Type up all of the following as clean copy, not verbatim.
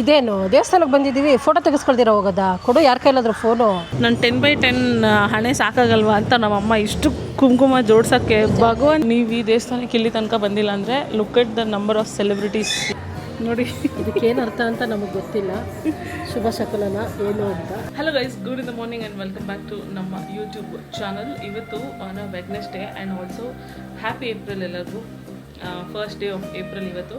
ಇದೇನು ದೇವಸ್ಥಾನಕ್ಕೆ ಬಂದಿದ್ದೀವಿ, ಫೋಟೋ ತೆಗೆಸ್ಕೊಳ್ದಿರ ಹೋಗೋದಾ? ಕೊಡು ಯಾರ ಕೈಲಾದ್ರೂ ಫೋನು. ನಾನು 10/10 ಹಣೆ ಸಾಕಾಗಲ್ವಾ ಅಂತ ನಮ್ಮಮ್ಮ ಇಷ್ಟು ಕುಂಕುಮ ಜೋಡ್ಸೋಕ್ಕೆ. ಭಗವಾನ್, ನೀವು ಈ ದೇವಸ್ಥಾನಕ್ಕೆ ಇಲ್ಲಿ ತನಕ ಬಂದಿಲ್ಲ ಅಂದರೆ look at the number of celebrities ನೋಡಿ. ಇದಕ್ಕೇನು ಅರ್ಥ ಅಂತ ನಮಗೆ ಗೊತ್ತಿಲ್ಲ. ಶುಭ ಶಕಲನ ಏನು ಅಂತ. Hello guys, good in the morning and welcome back to ನಮ್ಮ ಯೂಟ್ಯೂಬ್ ಚಾನಲ್. ಇವತ್ತು on Wednesday and also happy April ಎಲ್ಲರಿಗೂ. ಫಸ್ಟ್ ಡೇ ಆಫ್ ಏಪ್ರಿಲ್ ಇವತ್ತು.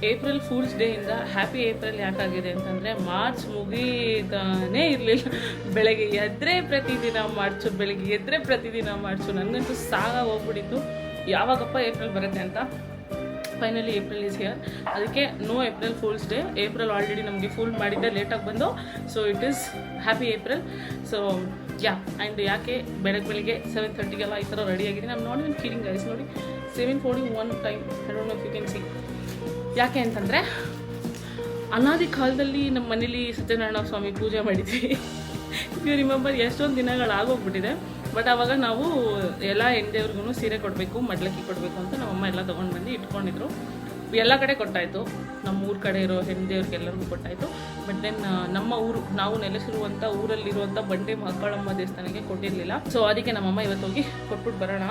ಏಪ್ರಿಲ್ ಫೂಲ್ಸ್ ಡೇ ಇಂದ ಹ್ಯಾಪಿ ಏಪ್ರಿಲ್ ಯಾಕಾಗಿದೆ ಅಂತಂದರೆ ಮಾರ್ಚ್ ಮುಗೀತಾನೇ ಇರಲಿಲ್ಲ. ಬೆಳಗ್ಗೆ ಎದ್ದರೆ ಪ್ರತಿದಿನ ಮಾರ್ಚು, ಬೆಳಗ್ಗೆ ಎದ್ದರೆ ಪ್ರತಿದಿನ ಮಾರ್ಚು. ನನಗಂತೂ ಸಾಗ ಹೋಗ್ಬಿಟ್ಟಿತ್ತು ಯಾವಾಗಪ್ಪ ಏಪ್ರಿಲ್ ಬರುತ್ತೆ ಅಂತ. Finally April is here. ಅದಕ್ಕೆ no April fools day. April already ನಮಗೆ ಫೂಲ್ ಮಾಡಿದ್ದೆ ಲೇಟಾಗಿ ಬಂದು. So it is happy April. So yeah, and ಯಾಕೆ ಬೆಳಗ್ಗೆ 7:30ಗೆಲ್ಲ ಈ ಥರ ರೆಡಿ ಆಗಿದ್ದೀನಿ. ನಾನು ನಾಟ್ ಇವನ್ ಫೀಲಿಂಗ್ ಗೈಸ್. ನೋಡಿ 7:41 time. I don't know if you can see. ಯಾಕೆ ಅಂತಂದರೆ ಅನಾದಿ ಕಾಲದಲ್ಲಿ ನಮ್ಮ ಮನೇಲಿ ಸತ್ಯನಾರಾಯಣ ಸ್ವಾಮಿ ಪೂಜೆ ಮಾಡಿದ್ವಿ. ನೀವು ರಿಮೆಂಬರ್ ಎಷ್ಟೊಂದು ದಿನಗಳಾಗೋಗ್ಬಿಟ್ಟಿದೆ. ಬಟ್ ಆವಾಗ ನಾವು ಎಲ್ಲ ಹೆಣ್ದೇವ್ರಿಗೂ ಸೀರೆ ಕೊಡಬೇಕು, ಮಡ್ಲಕ್ಕಿ ಕೊಡಬೇಕು ಅಂತ ನಮ್ಮಮ್ಮ ಎಲ್ಲ ತೊಗೊಂಡು ಬಂದು ಇಟ್ಕೊಂಡಿದ್ರು. ಎಲ್ಲ ಕಡೆ ಕೊಟ್ಟಾಯಿತು, ನಮ್ಮ ಊರ ಕಡೆ ಇರೋ ಹೆಣ್ದೇವ್ರಿಗೆಲ್ಲರಿಗೂ ಕೊಟ್ಟಾಯಿತು. ಬಟ್ ದೆನ್ ನಮ್ಮ ಊರು, ನಾವು ನೆಲೆಸಿರುವಂಥ ಊರಲ್ಲಿರುವಂಥ ಬಂಡೆ ಮಕ್ಕಳಮ್ಮ ದೇವಸ್ಥಾನಕ್ಕೆ ಕೊಟ್ಟಿರಲಿಲ್ಲ. ಸೊ ಅದಕ್ಕೆ ನಮ್ಮಮ್ಮ ಇವತ್ತು ಹೋಗಿ ಕೊಟ್ಬಿಟ್ಟು ಬರೋಣ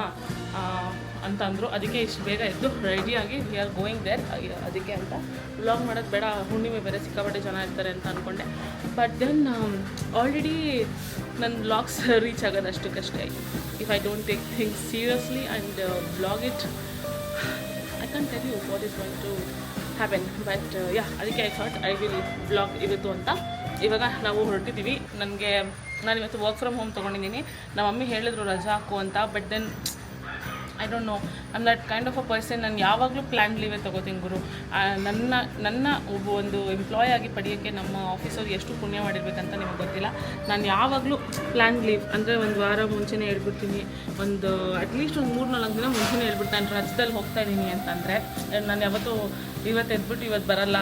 ಅಂತ ಅಂದರು. ಅದಕ್ಕೆ ಇಷ್ಟು ಬೇಗ ಎದ್ದು ರೆಡಿಯಾಗಿ ವಿ ಆರ್ ಗೋಯಿಂಗ್ ದೇರ್. ಅದಕ್ಕೆ ಅಂತ ವ್ಲಾಗ್ ಮಾಡೋದು ಬೇಡ, ಹುಣ್ಣಿಮೆ ಬೇರೆ ಸಿಕ್ಕಾಪಟ್ಟೆ ಜನ ಇರ್ತಾರೆ ಅಂತ ಅಂದ್ಕೊಂಡೆ. ಬಟ್ ದೆನ್ ಆಲ್ರೆಡಿ ನನ್ನ ವ್ಲಾಗ್ಸ್ ರೀಚ್ ಆಗೋದು ಅಷ್ಟಕ್ಕಷ್ಟೇ. If I don't take things seriously and vlog it, I can't tell you what is going to happen. But yeah, ಅದಕ್ಕೆ I thought I will vlog ಇವತ್ತು ಅಂತ. ಇವಾಗ ನಾವು ಹೊರಟಿದ್ದೀವಿ. ನಾನು ಇವತ್ತು ವರ್ಕ್ ಫ್ರಮ್ ಹೋಮ್ ತೊಗೊಂಡಿದ್ದೀನಿ. ನಮ್ಮ ಮಮ್ಮಿ ಹೇಳಿದ್ರು ರಜಾ ಹಾಕು ಅಂತ. But then I don't know, I'm that kind of a person. ನಾನು ಯಾವಾಗಲೂ ಪ್ಲ್ಯಾನ್ ಲೀವೇ ತೊಗೋತೀನಿ ಗುರು. ನನ್ನ ಒಬ್ಬ ಒಂದು ಎಂಪ್ಲಾಯ್ ಆಗಿ ಪಡೆಯೋಕ್ಕೆ ನಮ್ಮ ಆಫೀಸವ್ರು ಎಷ್ಟು ಪುಣ್ಯ ಮಾಡಿರ್ಬೇಕಂತ ನಿಮಗೆ ಗೊತ್ತಿಲ್ಲ. ನಾನು ಯಾವಾಗಲೂ ಪ್ಲ್ಯಾನ್ ಲೀವ್ ಅಂದರೆ ಒಂದು ವಾರ ಮುಂಚೆನೇ ಹೇಳ್ಬಿಡ್ತೀನಿ. ಒಂದು ಅಟ್ಲೀಸ್ಟ್ ಒಂದು 3-4 ದಿನ ಮುಂಚೆನೇ ಹೇಳ್ಬಿಟ್ಟು ನಾನು ರಜದಲ್ಲಿ ಹೋಗ್ತಾ ಇದ್ದೀನಿ ಅಂತಂದರೆ. ನಾನು ಯಾವತ್ತೂ ಇವತ್ತು ಎದ್ಬಿಟ್ಟು ಇವತ್ತು ಬರಲ್ಲ,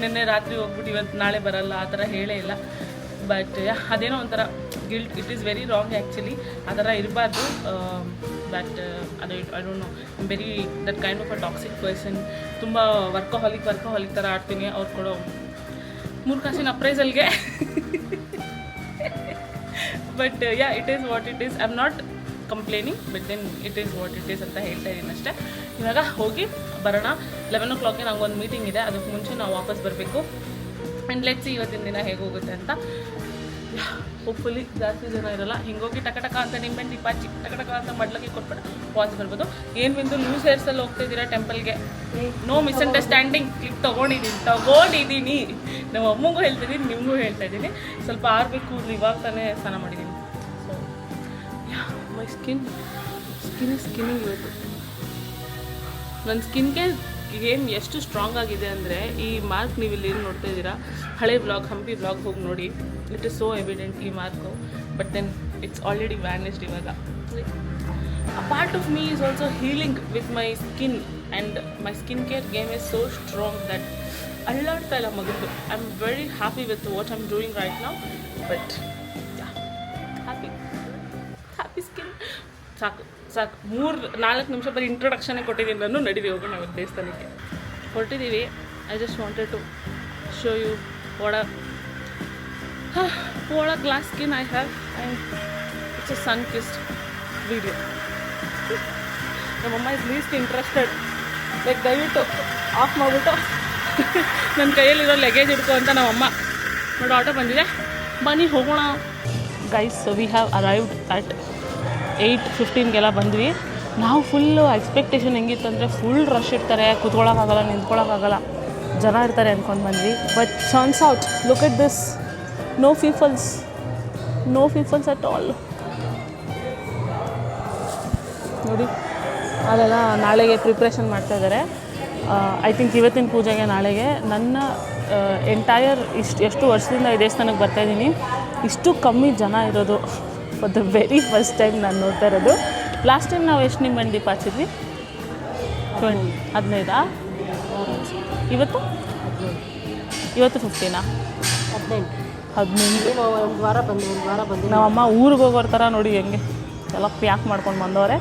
ನಿನ್ನೆ ರಾತ್ರಿ ಹೋಗ್ಬಿಟ್ಟು ಇವತ್ತು ನಾಳೆ ಬರಲ್ಲ ಆ ಥರ ಹೇಳೇ ಇಲ್ಲ. ಬಟ್ ಅದೇನೋ ಒಂಥರ guilt. It is very wrong actually. ಆ ಥರ ಇರಬಾರ್ದು. But I don't know, very that kind of a toxic person. ತುಂಬ ವರ್ಕೋಹಾಲಿಕ್ ಥರ ಆಡ್ತೀನಿ. ಅವ್ರು ಕೊಡೋ 3 ಕಾಸಿನ ಅಪ್ರೈಸಲ್ಗೆ. But yeah, it is what it is. I am not complaining, but then it is what it is ಅಂತ ಹೇಳ್ತಾ ಇದ್ದೀನಿ ಅಷ್ಟೇ. ಇವಾಗ ಹೋಗಿ ಬರೋಣ. 11 o'clockಗೆ ನಂಗೊಂದು ಮೀಟಿಂಗ್ ಇದೆ. ಅದಕ್ಕೆ ಮುಂಚೆ ನಾವು ವಾಪಸ್ ಬರಬೇಕು. ಆ್ಯಂಡ್ ಲೆಟ್ಸ್ ಇವತ್ತಿನ ದಿನ ಹೇಗೆ ಹೋಗುತ್ತೆ ಅಂತ. ಹೋಪ್ಫುಲಿ ಜಾಸ್ತಿ ಜನ ಇರೋಲ್ಲ. ಹಿಂಗೋಗಿ ಟಕ ಅಂತ ನಿಂಬೆಹಣ್ಣು ಪಾಚಿ ಟಕ ಅಂತ ಮಡ್ಲಕ್ಕೆ ಕೊಟ್ಬಿಟ್ಟು ವಾಚ್ ಬರ್ಬೋದು. ಏನು ಬಿಂದು ಲೂಸ್ ಹೇರ್ಸಲ್ಲಿ ಹೋಗ್ತಿದ್ದೀರಾ ಟೆಂಪಲ್ಗೆ? No misunderstanding. ಕ್ಲಿಪ್ ತೊಗೊಂಡಿದ್ದೀನಿ. ನಮ್ಮ ಅಮ್ಮಂಗೂ ಹೇಳ್ತಿದ್ದೀನಿ, ನಿಮಗೂ ಹೇಳ್ತಾ ಇದ್ದೀನಿ. ಸ್ವಲ್ಪ ಆರಬೇಕು. ಇವಾಗ ತಾನೇ ಸ್ನಾನ ಮಾಡಿದ್ದೀನಿ. ಸೊ ಯಾ, ಮೈ ಸ್ಕಿನ್ ಇವತ್ತು. ನನ್ನ ಸ್ಕಿನ್ಗೆ ಗೇಮ್ ಎಷ್ಟು ಸ್ಟ್ರಾಂಗ್ ಆಗಿದೆ ಅಂದರೆ, ಈ ಮಾರ್ಕ್ ನೀವು ಇಲ್ಲಿ ಏನು ನೋಡ್ತಾ ಇದ್ದೀರಾ, ಹಳೆ ಬ್ಲಾಗ್, ಹಂಪಿ ಬ್ಲಾಗ್ ಹೋಗಿ ನೋಡಿ. ಇಟ್ ಇಸ್ ಸೋ ಎವಿಡೆಂಟ್ ಈ mark. But then it's already vanished ಇವಾಗ. A part of me is also healing with my skin. And my skin care game is so strong that ಅಳ್ಳಾಡ್ತಾ ಇಲ್ಲ ಮಗದ್ದು. I am very happy with what I am doing right now. But happy skin ಸಾಕು 3-4 ನಿಮಿಷ ಬರೀ ಇಂಟ್ರೊಡಕ್ಷನೇ ಕೊಟ್ಟಿದ್ದೀನಿ ನಾನು. ನಡೀವಿ ಹೋಗೋಣ ನಾವು ದೇವಸ್ಥಾನಕ್ಕೆ ಹೊರಟಿದ್ದೀವಿ. I just wanted to show you what a glass skin I have, and it's a sun-kissed video. My mama is least interested. Like ದಯವಿಟ್ಟು ಆಫ್ ಮಾಡಿಬಿಟ್ಟು ನನ್ನ ಕೈಯಲ್ಲಿರೋ ಲಗೇಜ್ ಇಟ್ಕೊ ಅಂತ ನಮ್ಮಮ್ಮ. ನೋಡಿ ಆಟೋ ಬಂದಿದೆ, ಬನ್ನಿ ಹೋಗೋಣ. Guys, we have arrived at 8:15ಗೆಲ್ಲ ಬಂದ್ವಿ. ನಾವು ಫುಲ್ಲು ಎಕ್ಸ್ಪೆಕ್ಟೇಷನ್ ಹೆಂಗಿತ್ತು ಅಂದರೆ ಫುಲ್ ರಶ್ ಇರ್ತಾರೆ, ಕೂತ್ಕೊಳ್ಳೋಕ್ಕಾಗಲ್ಲ, ನಿಂತ್ಕೊಳ್ಳೋಕ್ಕಾಗಲ್ಲ, ಜನ ಇರ್ತಾರೆ ಅಂದ್ಕೊಂಡು ಬಂದ್ವಿ. But turns out, look at this, no peoples at all. ನೋಡಿ, ಅಲ್ಲೆಲ್ಲ ನಾಳೆಗೆ ಪ್ರಿಪ್ರೇಷನ್ ಮಾಡ್ತಾಯಿದ್ದಾರೆ. ಐ ಥಿಂಕ್ ಇವತ್ತಿನ ಪೂಜೆಗೆ ನಾಳೆಗೆ. ನನ್ನ ಎಂಟೈರ್ ಎಷ್ಟು ವರ್ಷದಿಂದ ಈ ದೇವಸ್ಥಾನಕ್ಕೆ ಬರ್ತಾಯಿದ್ದೀನಿ, ಇಷ್ಟು ಕಮ್ಮಿ ಜನ ಇರೋದು for the very first time ನಾನು ನೋಡ್ತಾ ಇರೋದು. ಲಾಸ್ಟ್ ಟೈಮ್ ನಾವು ಎಷ್ಟು ನಿಂಬೆಹಣ್ಣು ದೀಪ ಹಚ್ಚಿದ್ವಿ? 15. ಇವತ್ತು 15 15 ಒಂದು ವಾರ ಬಂದು ನಮ್ಮಮ್ಮ ಊರಿಗೆ ಹೋಗೋರ ಥರ ನೋಡಿ ಹೆಂಗೆ ಎಲ್ಲ ಪ್ಯಾಕ್ ಮಾಡ್ಕೊಂಡು ಬಂದವರೆ.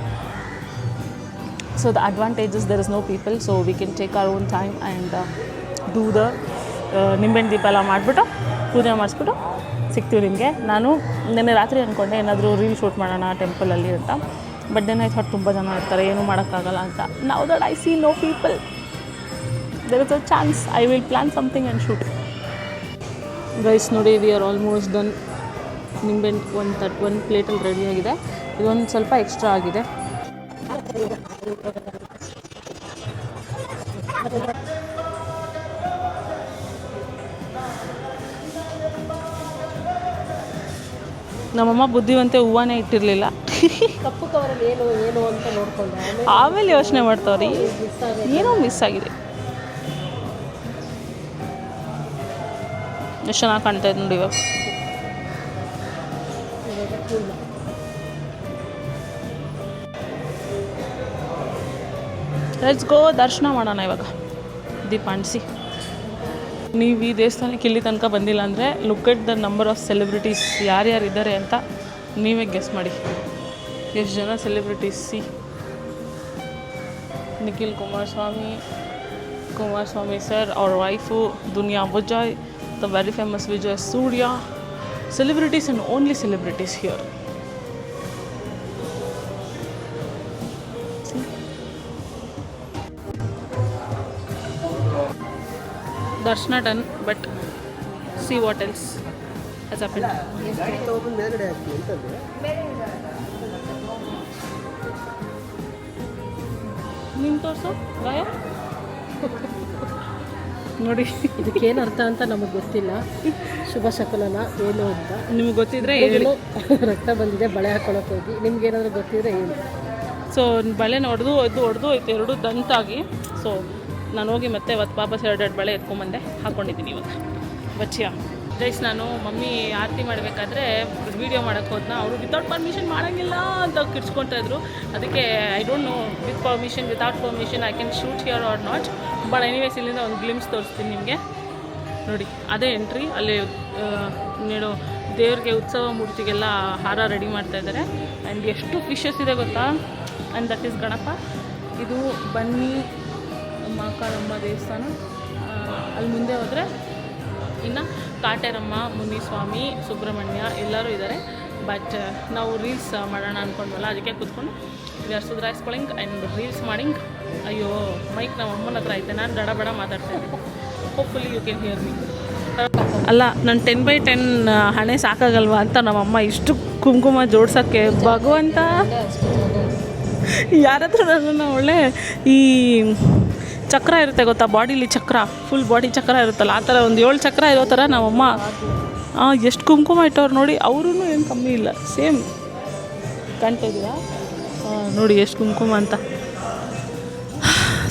So the advantage is there is no people, so we can take our own time and do the ನಿಂಬೆಹಣ್ಣು ದೀಪ ಎಲ್ಲ ಮಾಡಿಬಿಟ್ಟು ಪೂಜೆ ಮಾಡಿಸ್ಬಿಟ್ಟು ಸಿಗ್ತೀವಿ ನಿಮಗೆ. ನಾನು ನಿನ್ನೆ ರಾತ್ರಿ ಅಂದ್ಕೊಂಡೆ ಏನಾದರೂ ರೀಲ್ ಶೂಟ್ ಮಾಡೋಣ ಟೆಂಪಲಲ್ಲಿ ಅಂತ, ಬಟ್ ದೆನ್ ಐ ಥಾಟ್ ತುಂಬ ಜನ ಇರ್ತಾರೆ, ಏನೂ ಮಾಡೋಕ್ಕಾಗಲ್ಲ ಅಂತ. Now that I see no people, there is a chance I will plan something and shoot. Guys ನೋಡಿ, ವಿ ಆರ್ ಆಲ್ಮೋಸ್ಟ್ ಡನ್. ನಿಂಬೆಹಣ್ಣು ಒಂದು ಪ್ಲೇಟಲ್ಲಿ ರೆಡಿಯಾಗಿದೆ. ಇದೊಂದು ಸ್ವಲ್ಪ ಎಕ್ಸ್ಟ್ರಾ ಆಗಿದೆ. ನಮ್ಮಮ್ಮ ಬುದ್ಧಿವಂತೆ ಹೂವನೇ ಇಟ್ಟಿರಲಿಲ್ಲ. ಕಪ್ಪು ಕವರಲ್ಲಿ ಏನು ಏನು ಅಂತ ನೋಡ್ಕೊಂಡೆ, ಆಮೇಲೆ ಯೋಚನೆ ಮಾಡ್ತಾವ್ರಿ ಏನೋ ಮಿಸ್ ಆಗಿದೆ. ಎಷ್ಟು ಚೆನ್ನಾಗಿ ಕಾಣ್ತಾ ಇದೆ ನೋಡಿ ಇವಾಗ. ಲೆಟ್ಸ್ ಗೋ, ದರ್ಶನ ಮಾಡೋಣ ಇವಾಗ ದೀಪ ಅಂಟಿಸಿ. ನೀವು ಈ ದೇವಸ್ಥಾನಕ್ಕೆ ಇಲ್ಲಿ ತನಕ ಬಂದಿಲ್ಲ ಅಂದರೆ look at the number of celebrities, ಯಾರ್ಯಾರು ಇದ್ದಾರೆ ಅಂತ ನೀವೇ ಗೆಸ್ ಮಾಡಿ. ಎಷ್ಟು ಜನ celebrities. See, Nikhil Kumaraswamy sir, ಅವ್ರ wife Duniya Vijay, the very famous Vijay Surya. Celebrities and only celebrities here. Darshana done, but see what else has happened. ನೀನು ತೋರಿಸು ಗಾಯ ನೋಡಿ. ಇದಕ್ಕೇನು ಅರ್ಥ ಅಂತ ನಮಗೆ ಗೊತ್ತಿಲ್ಲ. ಶುಭ ಶಕುನನ ಏನು ಅಂತ ನಿಮ್ಗೆ ಗೊತ್ತಿದ್ರೆ ಹೇಳಿ. ರಕ್ತ ಬಂದಿದೆ, ಬಳೆ ಹಾಕೊಳ್ಳೋಕೆ ಹೋಗಿ. ನಿಮ್ಗೇನಾದರೂ ಗೊತ್ತಿದ್ರೆ ಹೇಳಿ. ಸೊ ಬಳೆನ ಹೊಡೆದು ಐತೆ ಎರಡು ದಂತಾಗಿ. ಸೊ ನಾನು ಹೋಗಿ ಮತ್ತೆ ವಾಪಸ್ 2 ಬಳೆ ಎತ್ಕೊಂಬಂದೆ, ಹಾಕ್ಕೊಂಡಿದ್ದೀನಿ ಇವಾಗ. ಬಚ್ಚಿಯ ಗೈಸ್, ನಾನು ಮಮ್ಮಿ ಆರತಿ ಮಾಡಬೇಕಾದ್ರೆ ವೀಡಿಯೋ ಮಾಡೋಕ್ಕೆ ಹೋದ್ನ, ಅವರು ವಿತೌಟ್ ಪರ್ಮಿಷನ್ ಮಾಡೋಂಗಿಲ್ಲ ಅಂತ ಕಿರ್ಚ್ಕೊತಾ ಇದ್ರು. ಅದಕ್ಕೆ I don't know with permission without permission I can shoot here or not. But anyways ಇಲ್ಲಿಂದ ಒಂದು ಗ್ಲಿಮ್ಸ್ ತೋರಿಸ್ತೀನಿ ನಿಮಗೆ. ನೋಡಿ, ಅದೇ ಎಂಟ್ರಿ. ಅಲ್ಲಿ ನೀಡು ದೇವ್ರಿಗೆ ಉತ್ಸವ ಮೂರ್ತಿಗೆಲ್ಲ ಹಾರ ರೆಡಿ ಮಾಡ್ತಾ ಇದ್ದಾರೆ. ಆ್ಯಂಡ್ ಎಷ್ಟು ಫಿಶಸ್ ಇದೆ ಗೊತ್ತಾ. And that is Ganapa. ಇದು ಬನ್ನಿ ಮಾಕಾಳಮ್ಮ ದೇವಸ್ಥಾನ. ಅಲ್ಲಿ ಮುಂದೆ ಹೋದರೆ ಇನ್ನು ಕಾಟೇರಮ್ಮ, ಮುನಿಸ್ವಾಮಿ, ಸುಬ್ರಹ್ಮಣ್ಯ ಎಲ್ಲರೂ ಇದ್ದಾರೆ. ಬಟ್ ನಾವು ರೀಲ್ಸ್ ಮಾಡೋಣ ಅಂದ್ಕೊಂಡ್ವಲ್ಲ, ಅದಕ್ಕೆ ಕೂತ್ಕೊಂಡು ವಿ ಆರ್ ಸುಧಾರಿಸ್ಕೊಳಿಂಗ್ ಆ್ಯಂಡ್ ರೀಲ್ಸ್ ಮಾಡಿಂಗ್. ಅಯ್ಯೋ, ಮೈಕ್ ನಮ್ಮ ಅಮ್ಮನ ಹತ್ರ ಐತೆ, ನಾನು ಬಡ ಮಾತಾಡ್ತಾ ಇದ್ದೀನಿ. Hopefully you can hear me. ಅಲ್ಲ, ನಾನು 10/10 ಹಣೆ ಸಾಕಾಗಲ್ವಾ ಅಂತ ನಮ್ಮಮ್ಮ ಇಷ್ಟು ಕುಂಕುಮ ಜೋಡ್ಸೋಕ್ಕೆ. ಭಗವಂತ, ಯಾರ ಹತ್ರ ನನ್ನ ಒಳ್ಳೆ ಈ ಚಕ್ರ ಇರುತ್ತೆ ಗೊತ್ತಾ, ಬಾಡಿಲಿ ಚಕ್ರ, ಫುಲ್ ಬಾಡಿ ಚಕ್ರ ಇರುತ್ತಲ್ಲ, ಆ ಥರ ಒಂದು 7 ಚಕ್ರ ಇರೋ ಥರ ನಮ್ಮಮ್ಮ ಎಷ್ಟು ಕುಂಕುಮ ಇಟ್ಟವ್ರು ನೋಡಿ. ಅವ್ರೂ ಏನು ಕಮ್ಮಿ ಇಲ್ಲ, ಸೇಮ್ ಕಾಣ್ತಾ ಇದ್ದೀರಾ ನೋಡಿ ಎಷ್ಟು ಕುಂಕುಮ ಅಂತ.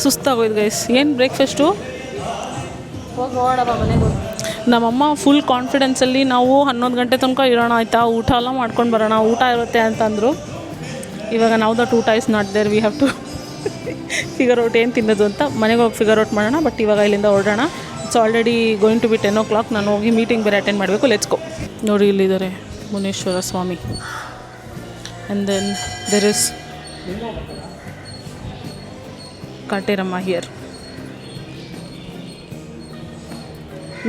ಸುಸ್ತಾಗೋಯ್ತು ಗೈಸ್. ಏನು ಬ್ರೇಕ್ಫಾಸ್ಟು? ಹೋಗಿ ನೋಡೋಣ ಮನೆಗೆ. ನಮ್ಮಮ್ಮ ಫುಲ್ ಕಾನ್ಫಿಡೆನ್ಸಲ್ಲಿ ನಾವು 11 ಗಂಟೆ ತನಕ ಇರೋಣ ಆಯಿತಾ, ಊಟ ಎಲ್ಲ ಮಾಡ್ಕೊಂಡು ಬರೋಣ, ಊಟ ಇರುತ್ತೆ ಅಂತಂದರು. ಇವಾಗ ನಾವು ದಟ್ ಊಟ is not there, we have to figure out ಏನು ತಿನ್ನೋದು ಅಂತ. ಮನೆಗೆ ಹೋಗಿ ಫಿಗರ್ ಔಟ್ ಮಾಡೋಣ. ಬಟ್ ಇವಾಗ ಇಲ್ಲಿಂದ ಹೊರಡೋಣ. It's already going to be 10 o'clock. ನಾನು ಹೋಗಿ ಮೀಟಿಂಗ್ ಬೇರೆ ಅಟೆಂಡ್ ಮಾಡಬೇಕು. Let's go. ನೋಡಿ, ಇಲ್ಲಿದ್ದಾರೆ Muneshwara Swamy. And then there is Kateramma here.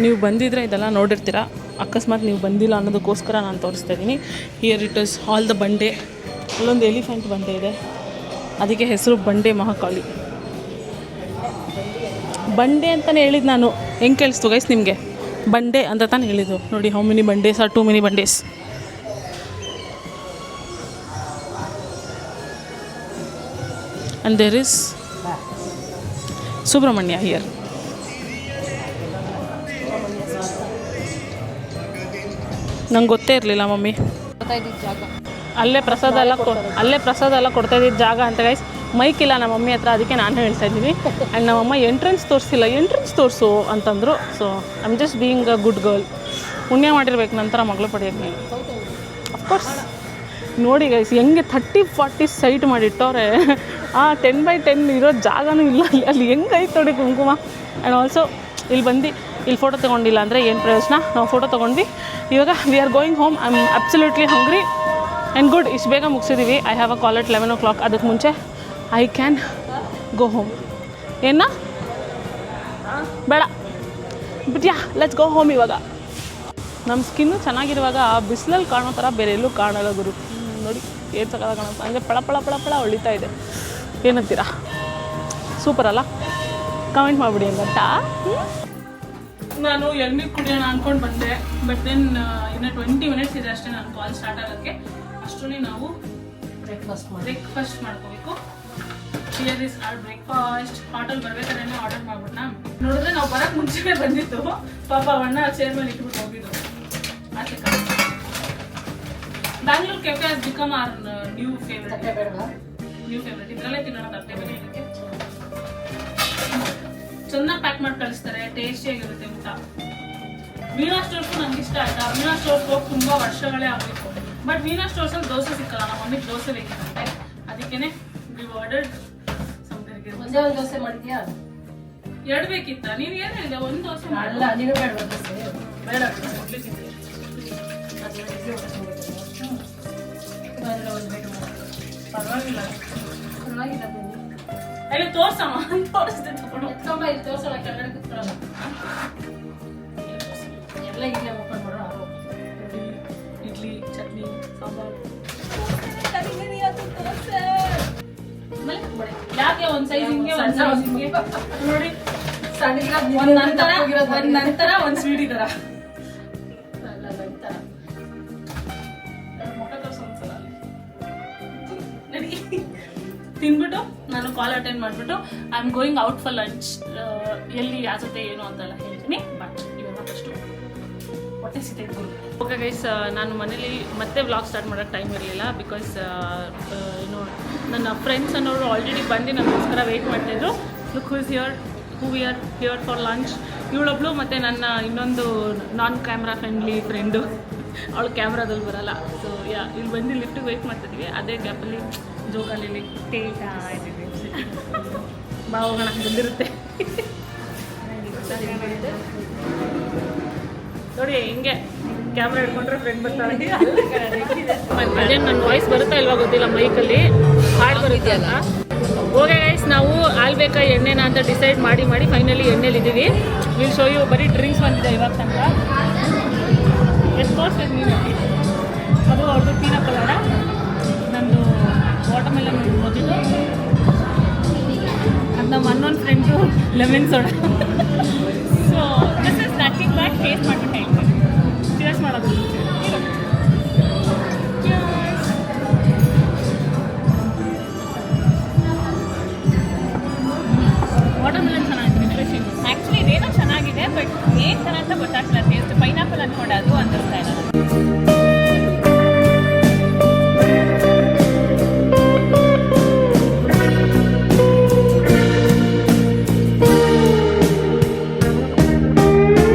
ನೀವು ಬಂದಿದ್ರೆ ಇದೆಲ್ಲ ನೋಡಿರ್ತೀರ. ಅಕಸ್ಮಾತ್ ನೀವು ಬಂದಿಲ್ಲ ಅನ್ನೋದಕ್ಕೋಸ್ಕರ ನಾನು ತೋರಿಸ್ತಾ ಇದ್ದೀನಿ. Here it is all the ಬಂಡೆ. ಅಲ್ಲೊಂದು ಎಲಿಫೆಂಟ್ ಬಂಡೆ ಇದೆ, ಅದಕ್ಕೆ ಹೆಸರು ಬಂಡೆ ಮಹಾಕಾಳಿ. ಬಂಡೆ ಅಂತಲೇ ಹೇಳಿದ್ದು ನಾನು. ಹೆಂಗೆ ಕೇಳಿಸ್ತು ಗೈಸ್ ನಿಮಗೆ? ಬಂಡೆ ಅಂತ ತಾನು ಹೇಳಿದ್ದು. ನೋಡಿ, ಹೌ ಮೆನಿ ಬಂಡೇಸ್ ಆರ್ ಟೂ ಮೆನಿ ಬಂಡೇಸ್. And there is Subrahmanya here. ನಂಗೆ ಗೊತ್ತೇ ಇರಲಿಲ್ಲ ಮಮ್ಮಿ. ಜಾಗ ಅಲ್ಲೇ ಪ್ರಸಾದ ಎಲ್ಲ ಕೊಡ್ತಾ ಇದ್ದಿದ್ದು ಜಾಗ ಅಂತ ಗೈಸ್. ಮೈಕ್ ಇಲ್ಲ ನಮ್ಮ ಮಮ್ಮಿ ಹತ್ರ, ಅದಕ್ಕೆ ನಾನು ಹೇಳ್ತಾ ಇದ್ದೀನಿ. ಆ್ಯಂಡ್ ನಮ್ಮಮ್ಮ ಎಂಟ್ರೆನ್ಸ್ ತೋರಿಸಿಲ್ಲ, ಎಂಟ್ರೆನ್ಸ್ ತೋರಿಸು ಅಂತಂದರು. So I am just being a good girl. ಪುಣ್ಯ ಮಾಡಿರ್ಬೇಕು ನಂತರ ಮಗಳು ಪಡೆಯೋಕ್ಕೆ ನೀನು. ಅಫ್ಕೋರ್ಸ್ ನೋಡಿ ಗೈಸ್, ಹೆಂಗೆ 30-40 ಸೈಟ್ ಮಾಡಿಟ್ಟವ್ರೆ. 10/10 ಇರೋ ಜಾಗನೂ ಇಲ್ಲ ಅಲ್ಲಿ ಹೆಂಗೈತೆ ನೋಡಿ ಕುಂಕುಮ. ಆ್ಯಂಡ್ ಆಲ್ಸೋ ಇಲ್ಲಿ ಫೋಟೋ ತೊಗೊಂಡಿಲ್ಲ ಅಂದರೆ ಏನು ಪ್ರಯೋಜನ? ನಾವು ಫೋಟೋ ತೊಗೊಂಡ್ವಿ. ಇವಾಗ we are going home. I am absolutely hungry and good. ಇಷ್ಟು ಬೇಗ ಮುಗಿಸಿದ್ದೀವಿ. I have a call at 11 o'clock. ಅದಕ್ಕೆ ಮುಂಚೆ ಐ ಕ್ಯಾನ್ ಗೋ ಹೋಮ್. ಬೇಡ, but yeah let's go home ಇವಾಗ. ನಮ್ಮ ಸ್ಕಿನ್ನು ಚೆನ್ನಾಗಿರುವಾಗ ಬಿಸಿಲಲ್ಲಿ ಕಾಣೋ ಥರ ಬೇರೆ ಎಲ್ಲೂ ಕಾಣಲ್ಲ ಗುರು. ನೋಡಿ ಏನು ಸಕಲ ಕಾಣುತ್ತೆ, ಹಂಗೆ ಪಳ ಪಳ ಪಳ ಪಳ ಹೊಳಿತಾ ಇದೆ. ಏನಂತೀರಾ, ಸೂಪರ್ ಅಲ್ಲ? ಕಮೆಂಟ್ ಮಾಡಿಬಿಡಿ ಅಂತ. ನಾನು ಎಣ್ಣೆ ಕುಡಿಯೋಣ ಅಂದ್ಕೊಂಡು ಬಂದೆ, ಬಟ್ ದೆನ್ ಇನ್ನು 20 ಮಿನಿಟ್ಸ್ ಇದೆ ಅಷ್ಟೇ ನಾನು ಕಾಲ್ ಸ್ಟಾರ್ಟ್ ಆಗೋಕ್ಕೆ. ಅಷ್ಟರಲ್ಲಿ ನಾವು ಬ್ರೇಕ್ಫಾಸ್ಟ್ ಮಾಡ್ಕೋಬೇಕು. Here is our breakfast. Hotel ಬರ್ಬೇಕಾದ್ರೆ ಆರ್ಡರ್ ಮಾಡ್ಬಿಟ್ನಾ. ನೋಡಿದ್ರೆ ನಾವು ಬರೋಕ್ಕೆ ಮುಂಚೆನೇ ಬಂದಿತ್ತು. ಪಾಪ ಅಣ್ಣ ಚೇರ್ ಮೇಲೆ ಇಟ್ಬಿಟ್ಟು ಹೋಗಿದ್ದು. ಆಚೆ Bangalore cafe has become our new favourite. ಇದರಲ್ಲೇ ತಿನ್ನೋಣ ತಟ್ಟೆ ಬೇರೆ. ಚೆನ್ನಾಗಿ ಪ್ಯಾಕ್ ಮಾಡಿ ಕಳಿಸ್ತಾರೆ, ಟೇಸ್ಟಿಯಾಗಿರುತ್ತೆ ಊಟ. ವೀಣಾ ಸ್ಟೋರ್ಸು ನಂಗೆ ಇಷ್ಟ ಆಯ್ತಾ. ವೀಣಾ ಸ್ಟೋರ್ಸ್ ಹೋಗಿ ತುಂಬ ವರ್ಷಗಳೇ ಆಗಬೇಕು, ಬಟ್ ವೀಣಾ ಸ್ಟೋರ್ಸಲ್ಲಿ ದೋಸೆ ಸಿಕ್ಕಲ್ಲ. ನಮ್ಮ ಮಮ್ಮಿಗೆ ದೋಸೆ ಬೇಕಿರುತ್ತೆ, ಅದಕ್ಕೇನೆ ವಿ ಆರ್ಡರ್ಡ್ ಸಂಗರಿಗೆ. ಒಂದೇ ಒಂದು ದೋಸೆ ಮಾಡಿದ್ಯಾ? 2 ಬೇಕಿತ್ತ? ನೀವು ಏನು ಹೇಳಿದೆ? ಒಂದು ದೋಸೆ ಅಲ್ಲ, ನೀನು ಬೇಡ ದೋಸೆ ಬೇಡ ಪರವಾಗಿಲ್ಲ ಅಲ್ಲಿ ತೋರ್ಸಮ್ಮ. ತೋರಿಸ್ದೆ ತಗೊಂಡು ಎತ್ಕೊಂಬ. ಇಲ್ಲಿ ತೋರ್ಸಲ್ಲ, ಕೆಳಗಡೆ ಕುತ್ಕೊಳ್ಳಲ್ಲ. ಎಲ್ಲ ಇಲ್ಲೇ ಓಪನ್ ಮಾಡೋ. ಇಡ್ಲಿ, ಚಟ್ನಿ, ಸಾಂಬಾರು. ಯಾಕೆ ಒಂದ್ ಸೈಜ್ ಹಿಂಗೆ ಒಂದ್ ಸೈಜ್ ಹಿಂಗೆ ನೋಡಿ. ಒಂದ್ ನಂತರ ಒಂದ್ ಸ್ವೀಟ್ ಇದರ ತಿನ್ಬಿಟ್ಟು ನಾನು ಕಾಲ್ ಅಟೆಂಡ್ ಮಾಡಿಬಿಟ್ಟು I am going out for lunch. ಎಲ್ಲಿ ಯಾವ ಜೊತೆ ಏನು ಅಂತೆಲ್ಲ ಹೇಳ್ತೀನಿ, ಬಟ್ ಇವಾಗ ಫಸ್ಟು ಹೊಟ್ಟೆ ಸಿಗ್ತೈತೆ. ಓಕೆ ಗೈಸ್, ನಾನು ಮನೇಲಿ ಮತ್ತೆ ವ್ಲಾಗ್ ಸ್ಟಾರ್ಟ್ ಮಾಡೋಕ್ಕೆ ಟೈಮ್ ಇರಲಿಲ್ಲ. ಬಿಕಾಸ್ ಏನು ನನ್ನ ಫ್ರೆಂಡ್ಸ್ ಅನ್ನೋರು ಆಲ್ರೆಡಿ ಬಂದು ನಮಗೋಸ್ಕರ ವೆಯ್ಟ್ ಮಾಡ್ತಾಯಿದ್ರು. Look who we are here for lunch. ಇವಳೊಬ್ಳು ಮತ್ತು ನನ್ನ ಇನ್ನೊಂದು ನಾನ್ ಕ್ಯಾಮ್ರಾ ಫ್ರೆಂಡ್ಲಿ ಫ್ರೆಂಡು, ಅವಳು ಕ್ಯಾಮ್ರಾದಲ್ಲಿ ಬರಲ್ಲ. ಸೊ ಇಲ್ಲಿ ಬಂದು ಲಿಫ್ಟಿಗೆ ವೆಯ್ಟ್ ಮಾಡ್ತಿದ್ವಿ. ಅದೇ ಗ್ಯಾಪಲ್ಲಿ ಜೋಕಾಲಿಲಿ ಟೇಟಾ ಇದ್ದೀವಿ. ಬಾ ಹೋಗೋಣ, ಬಂದಿರುತ್ತೆ ನೋಡಿ. ಹಿಂಗೆ ಕ್ಯಾಮ್ರಾ ಹಿಡ್ಕೊಂಡ್ರೆ ಫ್ರೆಂಡ್ ಬರ್ತಾಳೆ. ಅದೇ ನನ್ನ ವಾಯ್ಸ್ ಬರುತ್ತಾ ಇಲ್ವಾ ಗೊತ್ತಿಲ್ಲ, ಮೈಕಲ್ಲಿ ಹಾಡು ಬರುತ್ತೆಯಲ್ಲ. ಓಕೆ ಗೈಸ್, ನಾವು ಆಲ್ಬೇಕಾ ಎಣ್ಣೆನ ಅಂತ ಡಿಸೈಡ್ ಮಾಡಿ ಫೈನಲಿ ಎಣ್ಣೆಲಿದ್ದೀವಿ. Will show you. ಬರೀ ಡ್ರಿಂಕ್ಸ್ ಬಂದಿದೆ ಇವಾಗ ತನಕ. ಎಷ್ಟು ತೋರಿಸ್ಬೇಕು ನೀನು? ಅದು ಅವ್ರದ್ದು ಪೀನಾ ಕಲರ, ನಂದು ವಾಟರ್ಮೆಲನ್ ಮೊಜಿಟೋ, ಅದು ನಮ್ಮ ಅನ್ನೊಂದು friend lemon soda. So this is nothing but taste ಮಾಡ್ಬಿಟ್ಟು ಹೇಳ್ತೀನಿ. ಚಿಯರ್ಸ್ ಮಾಡೋದು. ವಾಟರ್ಮೆಲನ್ ಚೆನ್ನಾಗಿದೆ, ರಿಫ್ರೆಶಿಂಗ್. ಆ್ಯಕ್ಚುಲಿ ಇದೇನೋ ಚೆನ್ನಾಗಿದೆ, ಬಟ್ ಏನು ಥರ ಅಂತ ಗೊತ್ತಾಗ್ತಿಲ್ಲ ಟೇಸ್ಟ್. ಪೈನಾಪಲ್ ಅಂದ್ಕೊಂಡೆ, ಅದು ಅನ್ನಿಸ್ತಾ ಇಲ್ಲ.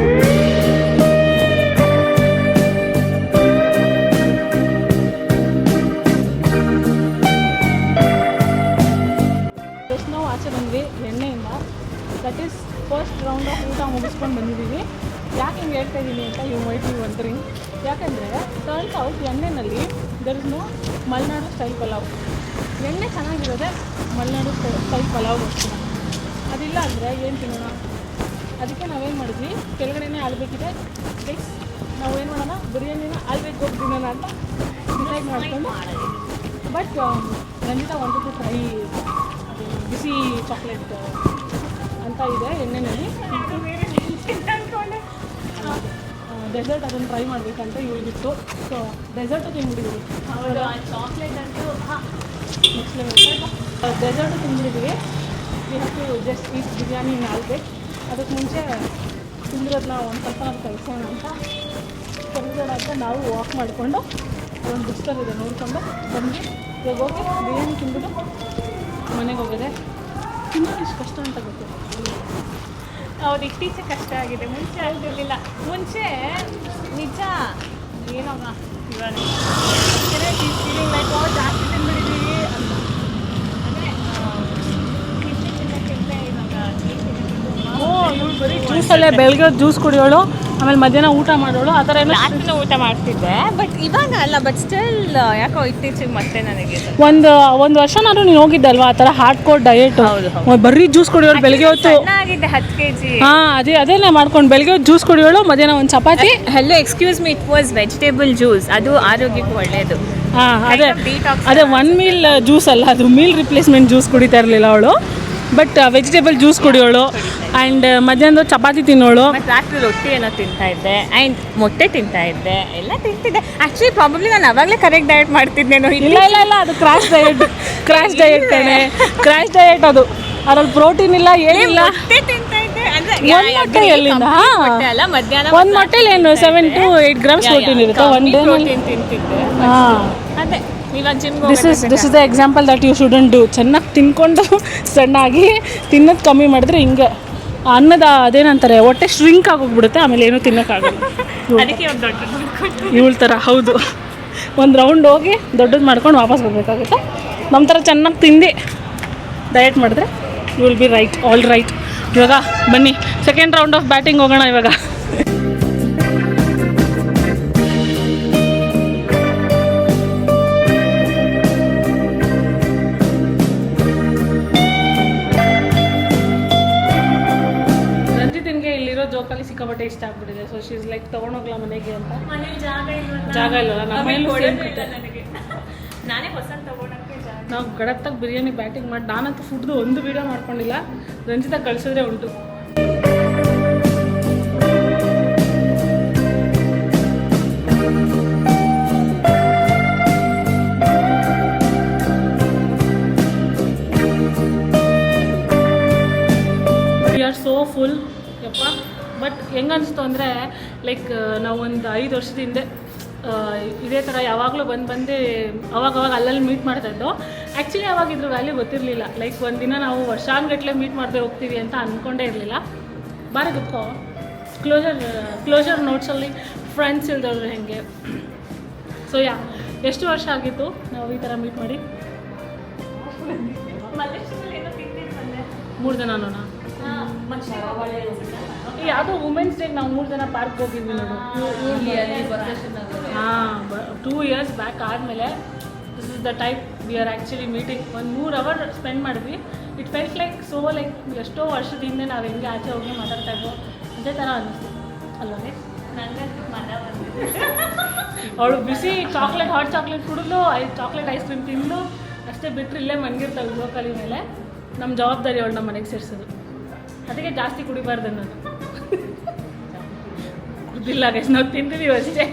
That is first round of ಊಟ ಮುಗಿಸ್ಕೊಂಡು ಬಂದಿದ್ದೀವಿ. ಯಾಕೆ ಹಿಂಗೆ ಹೇಳ್ತಾ ಇದ್ದೀನಿ ಅಂತ ಯು ಮೈಟ್ ಬಿ ವಂಡರಿಂಗ್. ಯಾಕಂದರೆ ಟರ್ನ್ಸ್ ಔಟ್ ಎಣ್ಣೆನಲ್ಲಿ there is no Malenadu style pulao. ಎಣ್ಣೆ ಚೆನ್ನಾಗಿರೋದೆ ಮಲೆನಾಡು ಸ್ಟೈಲ್ ಪಲಾವ್ಗೋಸ್ಕರ. ಅದಿಲ್ಲ ಅಂದರೆ ಏನು ತಿನ್ನೋಣ? ಅದಕ್ಕೆ ನಾವೇನು ಮಾಡಿದ್ವಿ, ಕೆಳಗಡೆನೇ ಆಲ್ಬೇಕಿದೆ ಗೈಸ್, ನಾವೇನು ಮಾಡೋಣ, ಬಿರಿಯಾನಿನ ಆಲ್ಬೇಕು ಹೋಗಿ ತಿನ್ನೋಣ ಅಂತ ಡಿಸೈಡ್ ಮಾಡ್ಕೊಂಡು. But Ranjitha wanted to try ಬಿಸಿ ಚಾಕ್ಲೇಟ್ ಅಂತ ಇದೆ ಎಣ್ಣೆನಲ್ಲಿ. ಡೆಸರ್ಟ್ ಅದನ್ನು ಟ್ರೈ ಮಾಡಬೇಕಂತ ಇವಳಿಗಿತ್ತು. ಸೊ ಡೆಸರ್ಟು ತಿಂದ್ಬಿಟ್ಟಿದ್ದೀವಿ. ಚಾಕ್ಲೇಟ್ ಅಂತೂ ನೆಕ್ಸ್ಟ್ ಲೆವೆಲ್. ಡೆಸರ್ಟು ತಿಂದ್ಬಿಟ್ಟಿದ್ದೀವಿ. We have to just eat biryani ಆಲ್ಬೇಕು. ಅದಕ್ಕೆ ಮುಂಚೆ ತಿಂದಿರೋದನ್ನ ಒಂದು ಸ್ವಲ್ಪ ಕಳಿಸೋಣ ಅಂತ ಕರಿಬೇಡ ಅಂತ ನಾವು ವಾಕ್ ಮಾಡಿಕೊಂಡು ಒಂದು ಬುಕ್ ಸ್ಟಾಲ್ ಇದೆ ನೋಡಿಕೊಂಡು ಬಂದು ಇವಾಗ ಹೋಗಿ ಬಿರಿಯಾನಿ ತಿಂದ್ಬಿಟ್ಟು ಮನೆಗೆ ಹೋಗಿದೆ. ತಿನ್ನೋದು ಇಷ್ಟು ಕಷ್ಟ ಅಂತ ಗೊತ್ತಿಲ್ಲ. ಹೌದು, ಇತ್ತೀಚೆಗೆ ಕಷ್ಟ ಆಗಿದೆ, ಮುಂಚೆ ಆಗಿರಲಿಲ್ಲ. ಮುಂಚೆ ನಿಜ ಏನೋಗ ಇವಾಗ ಫೀಲಿಂಗ್ ಲೈಕ್ ಜಾಸ್ತಿ ತಿಂದ್ಬಿಟ್ಟಿದ್ದೀವಿ ಅಂತ. ಅಂದರೆ ಜ್ಯೂಸಲ್ಲೇ ಬೆಳಗ್ಗೆ ಜ್ಯೂಸ್ ಕುಡಿಯೋಳು, ಆಮೇಲೆ ಮಧ್ಯಾಹ್ನ ಊಟ ಮಾಡೋಳು ಆ ಥರ ಏನೋ ರಾತ್ರಿನೂ ಊಟ ಮಾಡ್ತಿದ್ದೆ, ಬಟ್ ಇವಾಗ ಅಲ್ಲ. ಬಟ್ ಸ್ಟಿಲ್ ಯಾಕೋ ಇತ್ತೀಚೆಗೆ ಮತ್ತೆ ನನಗೆ ಒಂದು ವರ್ಷ ನಾನು ನೀನು ಹೋಗಿದ್ದಲ್ವಾ ಆ ಥರ ಹಾರ್ಡ್ ಕೋರ್ ಡಯಟ್. ಬರೀ ಜ್ಯೂಸ್ ಕುಡಿಯೋಳು ಬೆಳಗ್ಗೆ ಹೊತ್ತು. ಆಗಿದ್ದೆ 10 kg. ಹಾಂ ಅದೇನೇ ಮಾಡ್ಕೊಂಡು ಬೆಳಗ್ಗೆ ಹೊತ್ತು ಜ್ಯೂಸ್ ಕುಡಿಯೋಳು, ಮಧ್ಯಾಹ್ನ ಒಂದು chapati. Hello excuse me, it was vegetable juice. ಅದು ಆರೋಗ್ಯಕ್ಕೆ ಒಳ್ಳೆಯದು. ಹಾಂ ಅದೇ 1 ಮೀಲ್ ಜ್ಯೂಸ್ ಅಲ್ಲ, ಅದು ಮೀಲ್ ರಿಪ್ಲೇಸ್ಮೆಂಟ್ ಜ್ಯೂಸ್ ಕುಡಿತಾ ಇರಲಿಲ್ಲ ಅವಳು. ಬಟ್ ವೆಜಿಟೇಬಲ್ ಜ್ಯೂಸ್ ಕುಡಿಯೋಳು ಆ್ಯಂಡ್ ಮಧ್ಯಾಹ್ನದ ಚಪಾತಿ ತಿನ್ನೋಳು. ಮತ್ತು ರಾತ್ರಿ ರೊಟ್ಟಿ ಏನೋ ತಿಂತಾ ಇದ್ದೆ ಆ್ಯಂಡ್ ಮೊಟ್ಟೆ ತಿಂತಾ ಇದ್ದೆ, ಎಲ್ಲ ತಿಂತಿದ್ದೆ. ಆ್ಯಕ್ಚುಲಿ ಪ್ರಾಬಬ್ಲಿ ನಾನು ಅವಾಗಲೇ ಕರೆಕ್ಟ್ ಡಯಟ್ ಮಾಡ್ತಿದ್ದೇನೋ. ಇಲ್ಲ ಅದು ಕ್ರಾಶ್ ಡಯಟ್ ಕಣೆ. ಕ್ರಾಶ್ ಡಯಟ್ ಅದು. ಅದ್ರಲ್ಲಿ ಪ್ರೋಟೀನ್ ಇಲ್ಲ ಏನಿಲ್ಲ. ಮೊಟ್ಟೆ ತಿಂತಾ ಇದ್ದೆ ಅಂದರೆ ಒಂದು ಮೊಟ್ಟೆ ಎಲ್ಲಿಂದ? ಅಲ್ಲ, ಮಧ್ಯಾಹ್ನ ಒಂದು ಮೊಟ್ಟೆಲಿ ಏನು 7 to 8 grams ಪ್ರೋಟೀನ್ ಇರುತ್ತೆ ಒನ್ ಡೇ. ಪ್ರೋಟೀನ್ ತಿಂತಿದ್ದೆ. ಹಾಂ ಅದೇ ಇವಾಗ ಜಿಮ್ಗೆ this is the example that you shouldn't do. ಚೆನ್ನಾಗಿ ತಿನ್ಕೊಂಡು ಸಣ್ಣಾಗಿ ತಿನ್ನೋದು ಕಮ್ಮಿ ಮಾಡಿದ್ರೆ ಹಿಂಗೆ ಅನ್ನದ ಅದೇನಂತಾರೆ ಹೊಟ್ಟೆ ಶ್ರಿಂಕ್ ಆಗೋಗ್ಬಿಡುತ್ತೆ, ಆಮೇಲೆ ಏನೂ ತಿನ್ನೋಕ್ಕಾಗಲ್ಲ. ಅದಕ್ಕೆ ಇವಾಗ ದೊಡ್ಡ ಇವಳ ಥರ ಹೌದು, ಒಂದು ರೌಂಡ್ ಹೋಗಿ ದೊಡ್ಡದು ಮಾಡ್ಕೊಂಡು ವಾಪಸ್ ಬರಬೇಕಾಗುತ್ತೆ. ನಮ್ಮ ಥರ ಚೆನ್ನಾಗಿ ತಿಂದು ಡಯಟ್ ಮಾಡಿದ್ರೆ you will be right, all right. ಇವಾಗ ಬನ್ನಿ ಸೆಕೆಂಡ್ ರೌಂಡ್ ಆಫ್ ಬ್ಯಾಟಿಂಗ್ ಹೋಗೋಣ ಇವಾಗ. ಜೋಕಾಲಿ ಸಿಕ್ಕಾಪಟ್ಟೆ ಇಷ್ಟ ಆಗ್ಬಿಟ್ಟಿದೆ. ಸೊ ಶೀಸ್ ಲೈಕ್ ತೊಗೊಂಡೋಗ್ಲಾ ಮನೆಗೆ ಅಂತ. ಜಾಗ ಇಲ್ಲಲ್ಲ ನಮ್ಮ ಮನೇಲಿ. ನಾನೇ ಹೊಸ ತಗೊಳಕ್ಕೆ ನಾವು ಗಡತ್ತಾಗ ಬಿರಿಯಾನಿ ಬ್ಯಾಟಿಂಗ್ ಮಾಡಿ ನಾನಂತೂ ಫುಡ್ದು ಒಂದು ವೀಡಿಯೋ ಮಾಡ್ಕೊಂಡಿಲ್ಲ. ರಂಜಿತಾ ಕಳಿಸಿದ್ರೆ ಉಂಟು. ವಿ ಆರ್ ಸೋ ಫುಲ್ ಯಪ್ಪ. ಬಟ್ ಹೆಂಗನ್ನಿಸ್ತು ಅಂದರೆ ಲೈಕ್ ನಾವು ಒಂದು 5 ವರ್ಷದ ಹಿಂದೆ ಇದೇ ಥರ ಯಾವಾಗಲೂ ಬಂದು ಅವಾಗ ಅಲ್ಲಲ್ಲಿ ಮೀಟ್ ಮಾಡ್ತಾಯಿದ್ದೋ. ಆ್ಯಕ್ಚುಲಿ ಅವಾಗ ಇದ್ರ ವ್ಯಾಲ್ಯೂ ಗೊತ್ತಿರಲಿಲ್ಲ. ಲೈಕ್ ಒಂದಿನ ನಾವು ವರ್ಷಾನ್ಗಟ್ಲೆ ಮೀಟ್ ಮಾಡದೆ ಹೋಗ್ತೀವಿ ಅಂತ ಅಂದ್ಕೊಂಡೇ ಇರಲಿಲ್ಲ. ಬಾರಿ ಗೊತ್ತೋ ಕ್ಲೋಜರ್ ನೋಟ್ಸಲ್ಲಿ ಫ್ರೆಂಡ್ಸ್ ಇಲ್ದವ್ರು ಹೆಂಗೆ. ಸೊ ಎಷ್ಟು ವರ್ಷ ಆಗಿತ್ತು ನಾವು ಈ ಥರ ಮೀಟ್ ಮಾಡಿ? 3 ಜನನೋಣ. ಯಾವುದೋ ವುಮೆನ್ಸ್ ಡೇಗೆ ನಾವು 3 ಜನ ಪಾರ್ಕ್ ಹೋಗಿದ್ವಿ ನೋಡು. ಹಾಂ 2 years ಬ್ಯಾಕ್ ಆದಮೇಲೆ this is the type we are actually meeting. ಒಂದು 3 hour ಸ್ಪೆಂಡ್ ಮಾಡಿದ್ವಿ. ಇಟ್ ಫೆಲ್ಟ್ ಲೈಕ್ ಎಷ್ಟೋ ವರ್ಷದಿಂದ ನಾವು ಹೆಂಗೆ ಆಚೆ ಹೋಗಿ ಮಾತಾಡ್ತಾ ಇದ್ವು ಅದೇ ಥರ ಅನ್ನಿಸ್ತು ಅಲ್ವೇ? ಅವಳು ಬಿಸಿ ಚಾಕ್ಲೇಟ್ ಹಾಟ್ ಚಾಕ್ಲೇಟ್ ಕುಡಿದ್ಲು, ಚಾಕ್ಲೇಟ್ ಐಸ್ ಕ್ರೀಮ್ ತಿಂದು ಅಷ್ಟೇ ಬಿಟ್ಟರೆ ಇಲ್ಲೇ ಮನ್ಗಿರ್ತಾವೆ ಜೋಕಾಲಿ ಮೇಲೆ. ನಮ್ಮ ಜವಾಬ್ದಾರಿ ಅವಳು ನಮ್ಮ ಮನೆಗೆ ಸೇರಿಸೋದು. ಅದಕ್ಕೆ ಜಾಸ್ತಿ ಕುಡಿಬಾರ್ದು ಅನ್ನೋದು. ಕುಡಿದಿಲ್ಲ ಗೈಸ್, ನಾವು ತಿಂತಿದ್ದೀವಿ ಅಷ್ಟೇ.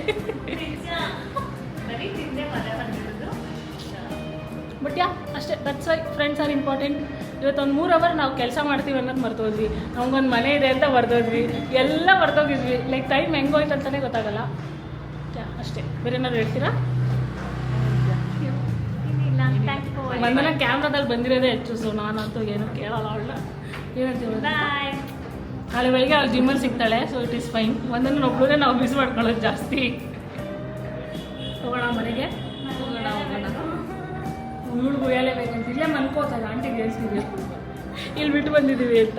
ಬಟ್ ಅಷ್ಟೇ. That's why friends are important. ಇವತ್ತೊಂದು 3 hour ನಾವು ಕೆಲಸ ಮಾಡ್ತೀವಿ ಅನ್ನೋದು ಮರ್ತೋದ್ವಿ. ನಮಗೊಂದು ಮನೆ ಇದೆ ಅಂತ ಮರ್ತೋದ್ವಿ. ಎಲ್ಲ ಮರ್ತೋಗಿದ್ವಿ. ಲೈಕ್ ಟೈಮ್ ಹೆಂಗೋಯ್ತು ಅಂತಲೇ ಗೊತ್ತಾಗಲ್ಲ. ಅಷ್ಟೇ. ಬೇರೆ ಏನಾದ್ರು ಹೇಳ್ತೀರಾ? ಒಂದನ ಕ್ಯಾಮ್ರಾದಲ್ಲಿ ಬಂದಿರೋದೇ ಹೆಚ್ಚು. ಸೊ ನಾನಂತೂ ಏನೂ ಕೇಳಲ್ಲ ಅವಳನ್ನ. ಏನಂತೀವಿ ನಾಳೆ ಬೆಳಿಗ್ಗೆ ಅವ್ಳು ಜಿಮ್ಮಲ್ಲಿ ಸಿಗ್ತಾಳೆ. So it is fine. ಒಂದನ್ನು ಒಬ್ಬರೇ ನಾವು ಮಿಸ್ ಮಾಡ್ಕೊಳ್ಳೋದು ಜಾಸ್ತಿ. ಹೋಗೋಣ ಮನೆಗೆ. ಇವಳು ಗುಯ್ಯಲೇಬೇಕಂತ ಇಲ್ಲೇ ಮನ್ಕೋತಲ್ಲ ಆಂಟಿಗೆ ಹೇಳ್ತೀವಿ ಇಲ್ಲಿ ಬಿಟ್ಟು ಬಂದಿದ್ದೀವಿ ಅಂತ.